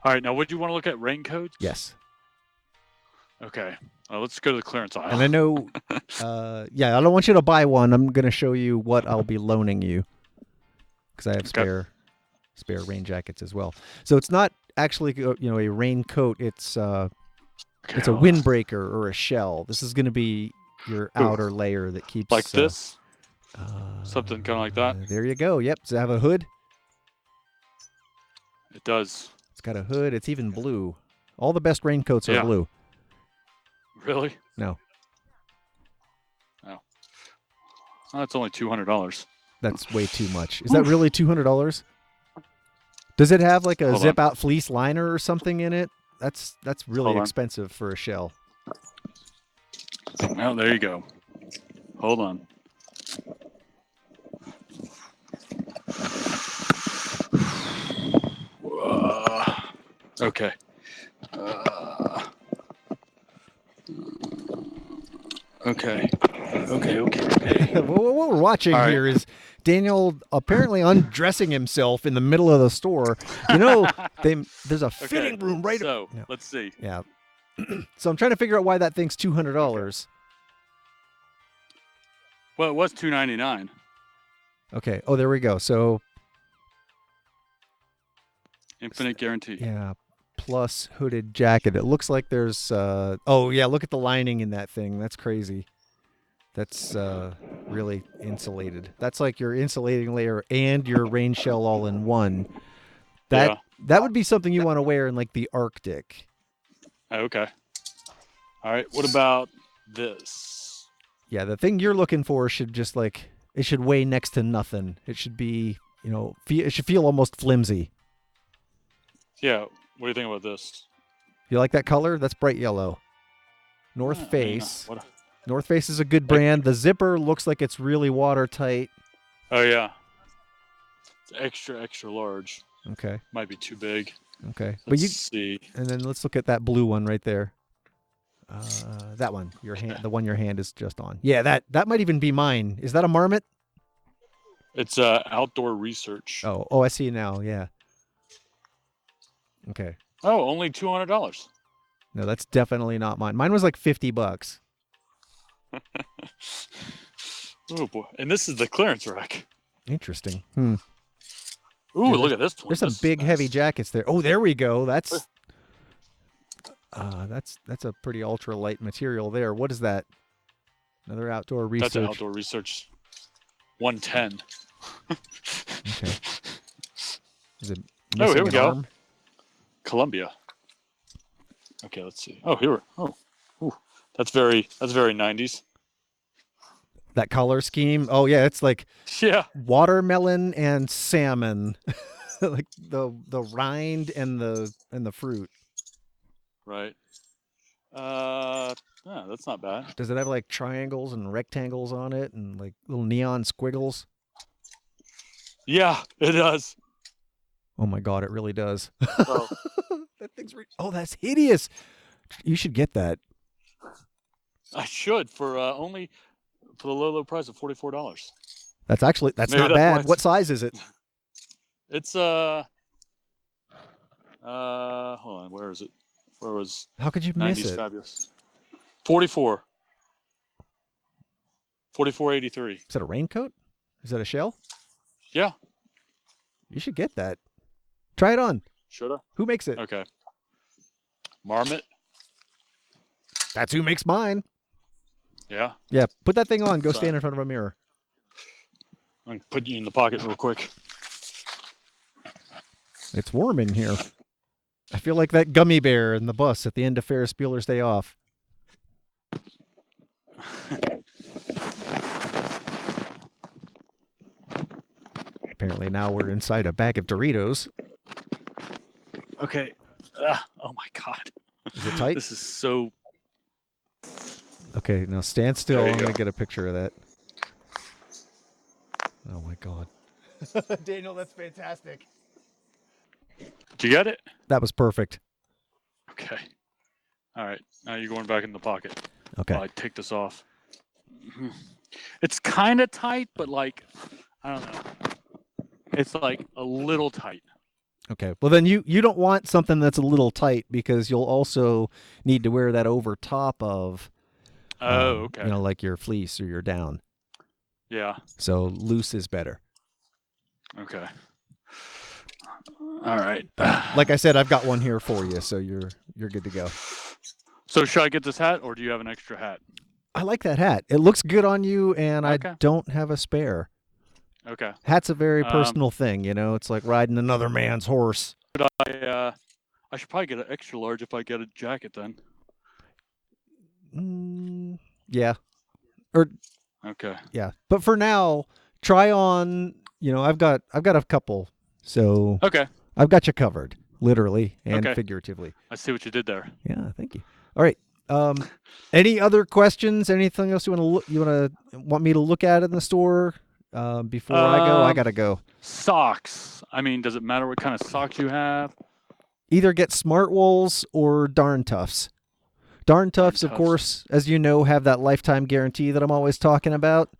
All right. Now, would you want to look at raincoats? Yes. Okay. Let's go to the clearance aisle. And I know, I don't want you to buy one. I'm going to show you what I'll be loaning you because I have spare rain jackets as well. So it's not actually, a raincoat. It's a windbreaker or a shell. This is going to be your outer layer that keeps like this. Something kind of like that. There you go. Yep. Does it have a hood? It does. It's got a hood. It's even blue. All the best raincoats are Yeah. blue. Really? No, Oh, it's only $200. that's way too much. Is that really $200? Does it have like a Hold zip out fleece liner or something in it? That's really Hold on. expensive for a shell. Oh, there you go. Hold on. Okay. Okay. What we're watching All right. here is Daniel apparently undressing himself in the middle of the store. There's a fitting room right. So, Yeah. let's see. Yeah. So I'm trying to figure out why that thing's $200. Well, it was $299. Okay. Oh, there we go. So Infinite guarantee. yeah, plus hooded jacket. It looks like there's. Look at the lining in that thing. That's crazy. That's really insulated. That's like your insulating layer and your rain shell all in one. That would be something you want to wear in like the Arctic. Okay. All right. What about this? Yeah, the thing you're looking for should just it should weigh next to nothing. It should be, it should feel almost flimsy. Yeah. What do you think about this? You like that color? That's bright yellow. North I mean, Face. what- North Face is a good brand. The zipper looks like it's really watertight. Oh yeah, it's extra large. Okay. Might be too big. Okay. Let's see. And then let's look at that blue one right there. That one, the one your hand is just on. Yeah, that might even be mine. Is that a marmot? It's outdoor research. Oh, I see now. Yeah. Okay. Oh, only $200. No, that's definitely not mine. Mine was like $50. Oh boy! And this is the clearance rack. Interesting. Ooh, Dude, look at this one. There's some big, heavy jackets there. Oh, there we go. That's a pretty ultra light material there. What is that? Another outdoor research. That's an outdoor research. 110. Okay. Is it Oh, here missing we an go. arm? Columbia. Okay, let's see. Oh, here. Oh, ooh, that's very 90s. That color scheme. Oh yeah, it's like Yeah. watermelon and salmon, like the rind and the fruit. Right. Yeah, that's not bad. Does it have like triangles and rectangles on it and like little neon squiggles? Yeah, it does. Oh my god, it really does. Oh. That thing's that's hideous. You should get that. I should for only for the low price of $44. That's Maybe not that's bad. why What size is it? It's hold on, where is it? Where was How could you miss 90s it? fabulous? 44. 44.83. Is that a raincoat? Is that a shell? Yeah. You should get that. Try it on. Should I? Who makes it? Okay. Marmot. That's who makes mine. Yeah. Yeah, put that thing on. Go Sorry. stand in front of a mirror. I'm gonna put you in the pocket real quick. It's warm in here. I feel like that gummy bear in the bus at the end of Ferris Bueller's Day Off. Apparently now we're inside a bag of Doritos. Okay. Oh my god. Is it tight? This is so. Okay, now stand still. There you I'm going go. to get a picture of that. Oh my god. Daniel, that's fantastic. Did you get it? That was perfect. Okay. All right. Now you're going back in the pocket. Okay. While I take this off. It's kind of tight, but like, I don't know. It's like a little tight. Okay. Well, then you don't want something that's a little tight because you'll also need to wear that over top of, Oh, okay. like your fleece or your down. Yeah. So loose is better. Okay. All right. Like I said, I've got one here for you, so you're good to go. So should I get this hat, or do you have an extra hat? I like that hat. It looks good on you, and Okay. I don't have a spare. Okay. Hat's a very personal thing, It's like riding another man's horse. But I should probably get an extra large if I get a jacket then. Yeah. Or Okay. yeah. But for now, try on, I've got a couple. So Okay. I've got you covered, literally and Okay. figuratively. I see what you did there. Yeah, thank you. All right. Any other questions? Anything else you want me to look at in the store? Before I go, I gotta go. Socks. I mean, does it matter what kind of socks you have? Either get Smart Wools or Darn Toughs. Darn Toughs, of Toughs. course, as you know, have that lifetime guarantee that I'm always talking about.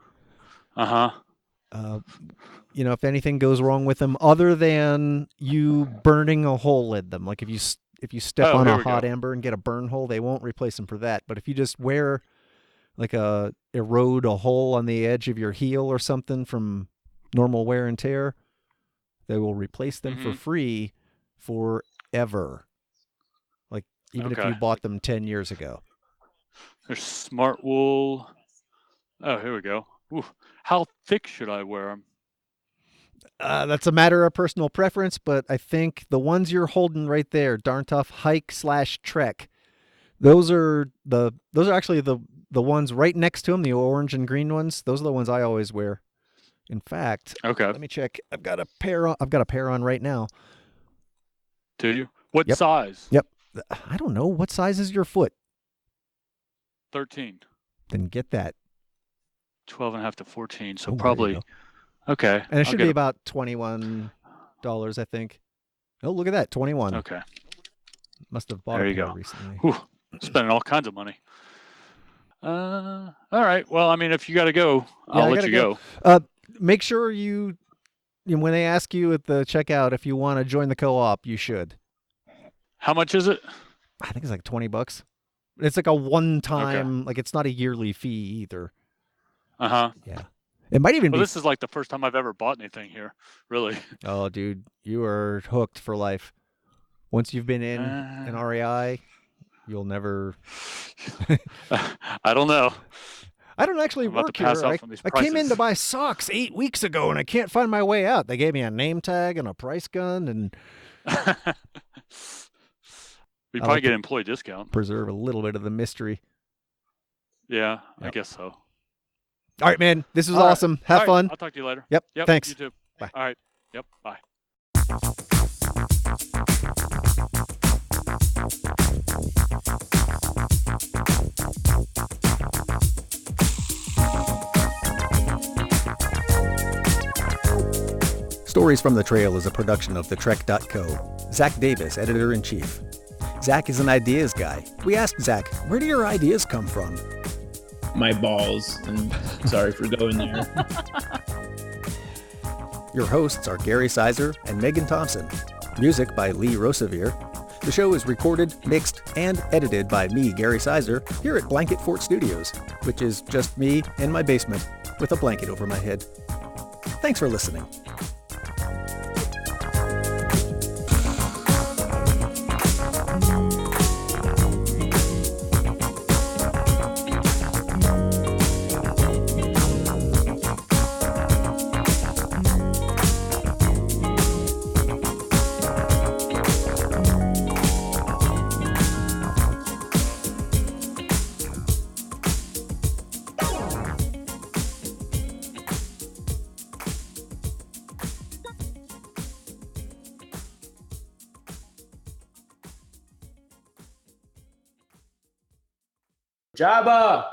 If anything goes wrong with them, other than you burning a hole in them, like if you step on here a we hot go. ember and get a burn hole, they won't replace them for that. But if you just wear erode a hole on the edge of your heel or something from normal wear and tear, they will replace them for free forever. Like even if Okay. you bought them 10 years ago. There's Smart Wool. Oh, here we go. Ooh. How thick should I wear them? That's a matter of personal preference, but I think the ones you're holding right there, Darn Tough Hike/Trek, those are actually the ones right next to them, the orange and green ones. Those are the ones I always wear. In fact, Okay. let me check. I've got a pair on right now. Do you? What Yep. size? Yep. I don't know. What size is your foot? 13. Then get that. 12 and a half to 14. So Oh, there you probably go. Okay. And it I'll should get be a- about $21, I think. Oh, look at that, 21. Okay. Must have bought There a you pair go. recently. Whew. Spending all kinds of money. All right. Well, I mean, if you got to go, I'll I let gotta you go. go. Make sure when they ask you at the checkout if you want to join the co-op, you should. How much is it? I think it's like $20. It's like a one-time, like it's not a yearly fee either. Uh-huh. Yeah. It might even Well, be. this is like the first time I've ever bought anything here. Really. Oh, dude, you are hooked for life. Once you've been in an REI, you'll never. I don't know. I don't actually I'm about work to pass here. out from these I came in prices. to buy socks 8 weeks ago, and I can't find my way out. They gave me a name tag and a price gun, and We I probably like get to an employee discount. preserve a little bit of the mystery. Yeah, I Yep. guess so. All right, man. This was All right. awesome. Have All right, fun. I'll talk to you later. Yep. Yep. Thanks. You too. Bye. All right. Yep. Bye. Stories from the Trail is a production of thetrek.co. Zach Davis, editor-in-chief. Zach is an ideas guy. We asked Zach, where do your ideas come from? My balls, and sorry for going there. Your hosts are Gary Sizer and Megan Thompson. Music by Lee Rosevere. The show is recorded, mixed, and edited by me, Gary Sizer, here at Blanket Fort Studios, which is just me in my basement with a blanket over my head. Thanks for listening. Jabba!